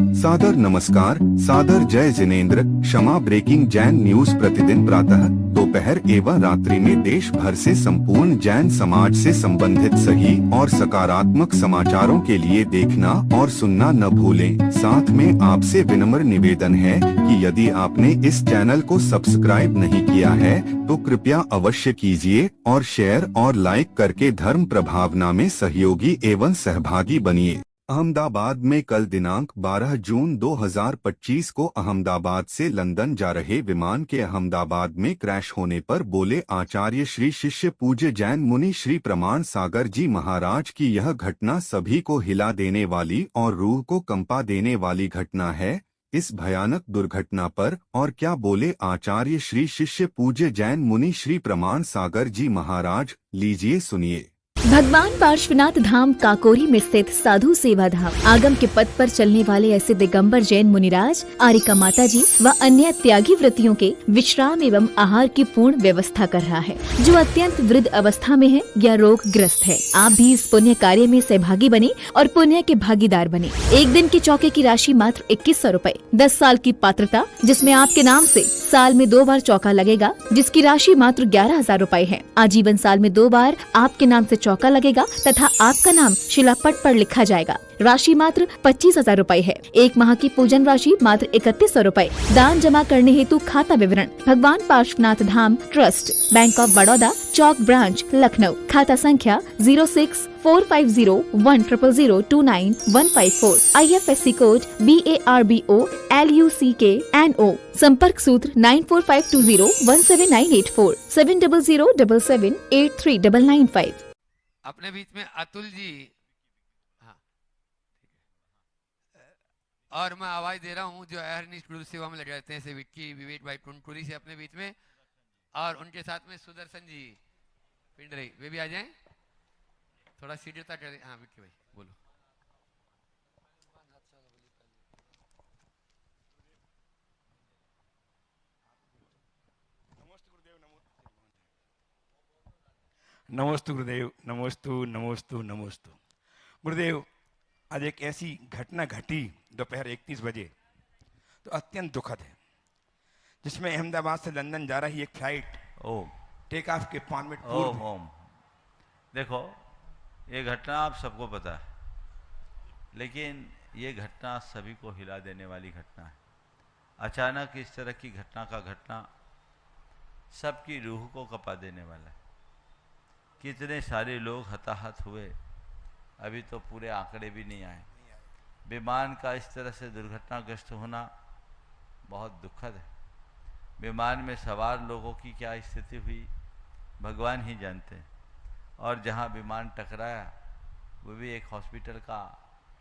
सादर नमस्कार, सादर जय जिनेंद्र। क्षमा ब्रेकिंग जैन न्यूज प्रतिदिन प्रातः, दोपहर एवं रात्रि में देश भर से संपूर्ण जैन समाज से संबंधित सही और सकारात्मक समाचारों के लिए देखना और सुनना न भूलें। साथ में आपसे विनम्र निवेदन है कि यदि आपने इस चैनल को सब्सक्राइब नहीं किया है तो कृपया अवश्य कीजिए और शेयर और लाइक करके धर्म प्रभावना में सहयोगी एवं सहभागी बनिए। अहमदाबाद में कल दिनांक 12 जून 2025 को अहमदाबाद से लंदन जा रहे विमान के अहमदाबाद में क्रैश होने पर बोले आचार्य श्री शिष्य पूज्य जैन मुनि श्री प्रमाण सागर जी महाराज की यह घटना सभी को हिला देने वाली और रूह को कंपा देने वाली घटना है। इस भयानक दुर्घटना पर और क्या बोले आचार्य श्री शिष्य पूज्य जैन मुनि श्री प्रमाण सागर जी महाराज, लीजिए सुनिए। भगवान पार्श्वनाथ धाम काकोरी में स्थित साधु सेवा धाम आगम के पथ पर चलने वाले ऐसे दिगंबर जैन मुनिराज, आरिका माता जी व अन्य त्यागी व्रतियों के विश्राम एवं आहार की पूर्ण व्यवस्था कर रहा है, जो अत्यंत वृद्ध अवस्था में है या रोग ग्रस्त है। आप भी इस पुण्य कार्य में सहभागी बने और पुण्य के भागीदार बने। एक दिन के चौके की राशि मात्र 2100 रूपए। 10 साल की पात्रता, जिसमें आपके नाम से साल में 2 बार चौका लगेगा, जिसकी राशि मात्र 11,000 रूपए है। आजीवन साल में 2 बार आपके नाम से चौका लगेगा तथा आपका नाम शिलापट पर लिखा जाएगा। राशि मात्र 25,000 रूपए है। 1 माह की पूजन राशि मात्र 3100 रूपए। दान जमा करने हेतु खाता विवरण भगवान Parshvanath Dham trust, bank of Baroda, Chowk branch, Lucknow. खाता संख्या 0645010029,154। IFSC code BARBO LUCKNO। संपर्क सूत्र 9452017984 70077783995। अपने बीच में अतुल जी, हाँ, और मैं आवाज दे रहा हूँ जो अहरनी गुरु सेवा में लगे रहते हैं, से विक्की विवेक भाई टुनटुरी से अपने बीच में, और उनके साथ में सुदर्शन जी पिंडरे, वे भी आ जाएं। थोड़ा सीरियसता करें। हाँ विक्की भाई बोलो। नमोस्तु गुरुदेव, नमोस्तु नमोस्तु नमोस्तु। गुरुदेव, आज एक ऐसी घटना घटी दोपहर 31 बजे, तो अत्यंत दुखद है, जिसमें अहमदाबाद से लंदन जा रही एक फ्लाइट टेक ऑफ के 5 मिनट पूर्व। देखो, ये घटना आप सबको पता है, लेकिन ये घटना सभी को हिला देने वाली घटना है। अचानक इस तरह की घटना का घटना सबकी रूह को कपा देने वाला है। कितने सारे लोग हताहत हुए, अभी तो पूरे आंकड़े भी नहीं आए। विमान का इस तरह से दुर्घटनाग्रस्त होना बहुत दुखद है। विमान में सवार लोगों की क्या स्थिति हुई भगवान ही जानते हैं। और जहां विमान टकराया वो भी एक हॉस्पिटल का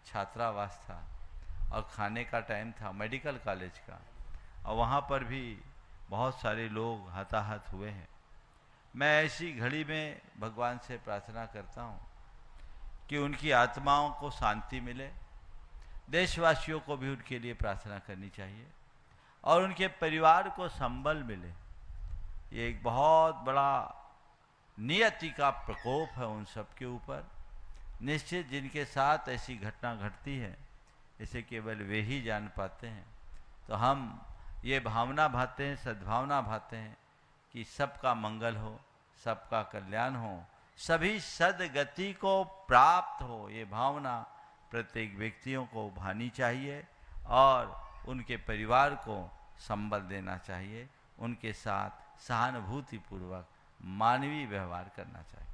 छात्रावास था और खाने का टाइम था मेडिकल कॉलेज का, और वहां पर भी बहुत सारे लोग हताहत हुए हैं। मैं ऐसी घड़ी में भगवान से प्रार्थना करता हूँ कि उनकी आत्माओं को शांति मिले। देशवासियों को भी उनके लिए प्रार्थना करनी चाहिए और उनके परिवार को संबल मिले। ये एक बहुत बड़ा नियति का प्रकोप है उन सब के ऊपर। निश्चित जिनके साथ ऐसी घटना घटती है, इसे केवल वे ही जान पाते हैं। तो हम ये भावना भाते हैं, सद्भावना भाते हैं कि सबका मंगल हो, सबका कल्याण हो, सभी सदगति को प्राप्त हो। ये भावना प्रत्येक व्यक्तियों को भानी चाहिए और उनके परिवार को संबल देना चाहिए। उनके साथ सहानुभूति पूर्वक मानवीय व्यवहार करना चाहिए।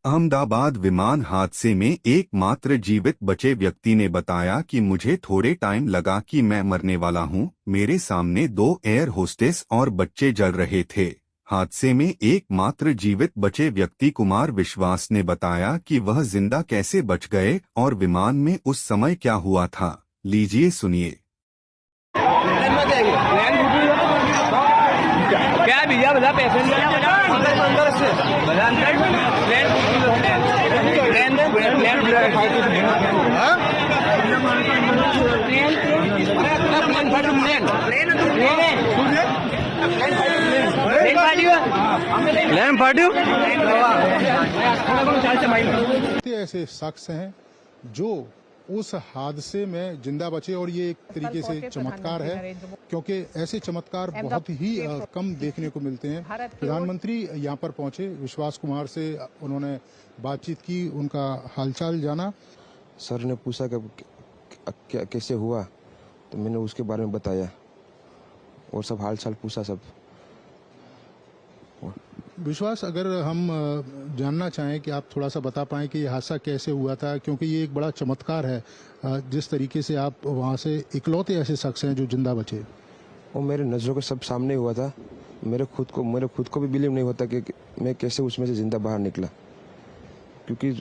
अहमदाबाद विमान हादसे में एकमात्र जीवित बचे व्यक्ति ने बताया कि मुझे थोड़े टाइम लगा कि मैं मरने वाला हूं। मेरे सामने 2 एयर होस्टेस और बच्चे जल रहे थे। हादसे में एकमात्र जीवित बचे व्यक्ति कुमार विश्वास ने बताया कि वह जिंदा कैसे बच गए और विमान में उस समय क्या हुआ था। लीजिए सुनिए। क्या भैया बता पैसेंजर ऐसे शख्स हैं जो उस हादसे में जिंदा बचे, और ये एक तरीके से चमत्कार है, क्योंकि ऐसे चमत्कार बहुत ही कम देखने को मिलते हैं। प्रधानमंत्री यहाँ पर पहुंचे, विश्वास कुमार से उन्होंने बातचीत की, उनका हालचाल जाना। सर ने पूछा कि कैसे हुआ, तो मैंने उसके बारे में बताया और सब हालचाल पूछा सब। विश्वास, अगर हम जानना चाहें कि आप थोड़ा सा बता पाएं कि ये हादसा कैसे हुआ था, क्योंकि ये एक बड़ा चमत्कार है जिस तरीके से आप वहाँ से इकलौते ऐसे शख्स हैं जो जिंदा बचे। वो मेरे नज़रों के सब सामने हुआ था। मेरे खुद को भी बिलीव नहीं होता कि मैं कैसे उसमें से जिंदा बाहर निकला, क्योंकि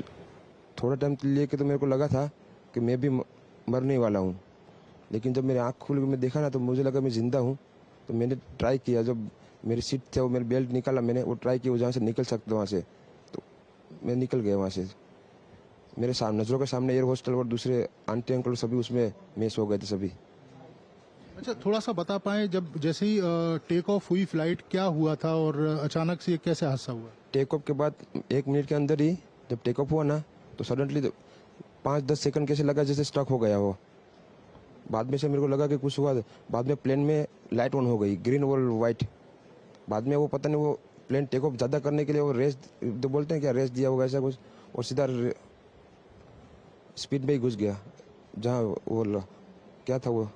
थोड़ा टाइम लिए कि तो मेरे को लगा था कि मैं भी मरने वाला हूँ, लेकिन जब मेरी आँख खुल के मैं देखा ना तो मुझे लगा मैं जिंदा हूँ। तो मैंने ट्राई किया, जब मेरी सीट थे वो मेरी बेल्ट निकाला, मैंने वो ट्राई किया जहाँ से निकल सकता वहाँ से, तो मैं निकल गया वहाँ से। मेरे नज़रों के सामने एयर होस्टल और दूसरे आंटी अंकल सभी उसमें मिस हो गए थे सभी। अच्छा, थोड़ा सा बता पाएं, जब जैसे ही टेक ऑफ हुई फ्लाइट, क्या हुआ था और अचानक से कैसे हादसा हुआ? टेक ऑफ के बाद 1 मिनट के अंदर ही जब टेक ऑफ हुआ ना, तो सडनली 5-10 सेकंड कैसे लगा जैसे स्टक हो गया वो। बाद में से मेरे को लगा कि कुछ हुआ। बाद में प्लेन में लाइट ऑन हो गई, ग्रीन और वाइट। बाद में वो पता नहीं, वो प्लेन टेक ऑफ ज़्यादा करने के लिए वो रेस तो बोलते हैं क्या, रेस दिया होगा ऐसा कुछ, और सीधा स्पीड में ही घुस गया जहाँ वो क्या था वो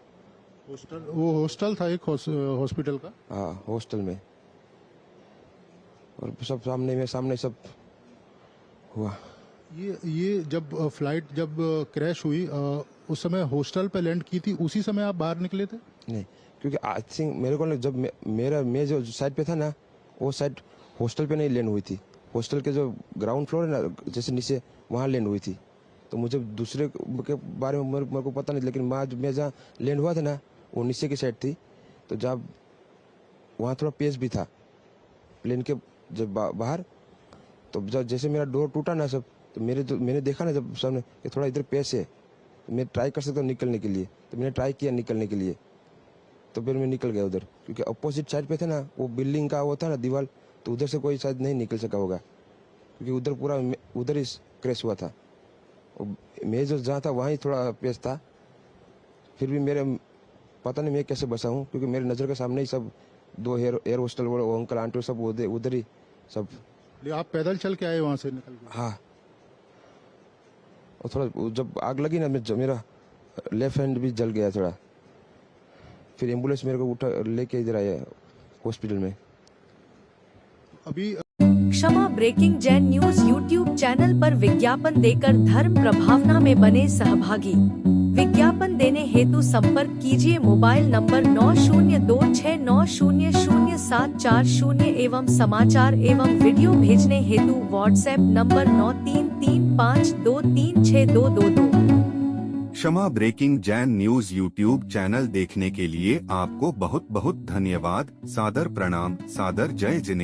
हॉस्टल था, एक हॉस्पिटल का। हाँ, हॉस्टल में, और सब सामने सब हुआ। ये जब फ्लाइट जब क्रैश हुई, उस समय हॉस्टल पे लैंड की थी, उसी समय आप बाहर निकले थे? नहीं, क्योंकि आई थिंक मेरे को जब मैं जो साइड पे था ना, वो साइड हॉस्टल पे नहीं लैंड हुई थी। हॉस्टल के जो ग्राउंड फ्लोर है ना, जैसे नीचे, वहाँ लैंड हुई थी। तो मुझे दूसरे के बारे में मेरे को पता नहीं, लेकिन मैं जहाँ लैंड हुआ था ना, वो नीचे की साइड थी। तो जब वहाँ थोड़ा पेस भी था प्लेन के जब बाहर, तो जब जैसे मेरा डोर टूटा ना सब, तो मैंने देखा ना जब सामने कि थोड़ा इधर पेस है, तो मैं ट्राई कर सकता हूँ निकलने के लिए। तो मैंने ट्राई किया निकलने के लिए, तो फिर मैं निकल गया उधर, क्योंकि अपोजिट साइड पे था ना वो बिल्डिंग का वो था ना दीवार, तो उधर से कोई शायद नहीं निकल सका होगा, क्योंकि उधर पूरा उधर ही क्रैश हुआ था। मैं जो जहाँ था वहाँ ही थोड़ा पेस था। फिर भी मेरे पता नहीं मैं कैसे बचा हूँ, क्योंकि मेरे नज़र के सामने ही सब 2 एयर होस्टल वो अंकल आंटी सब उधर ही सब। आप पैदल चल के आए वहाँ से निकल के? हाँ, और थोड़ा जब आग लगी ना, मेरा लेफ्ट हैंड भी जल गया थोड़ा। फिर एम्बुलेंस मेरे को उठा लेके इधर आया हॉस्पिटल में। अभी Kshama breaking Jain news YouTube channel पर विज्ञापन देकर धर्म प्रभावना में बने सहभागी। विज्ञापन देने हेतु संपर्क कीजिए मोबाइल नंबर 9026900740 एवं समाचार एवं वीडियो भेजने हेतु WhatsApp number 9335236222। Kshama breaking Jain news YouTube channel देखने के लिए आपको बहुत बहुत धन्यवाद। सादर प्रणाम, सादर जय जिनेंद्र।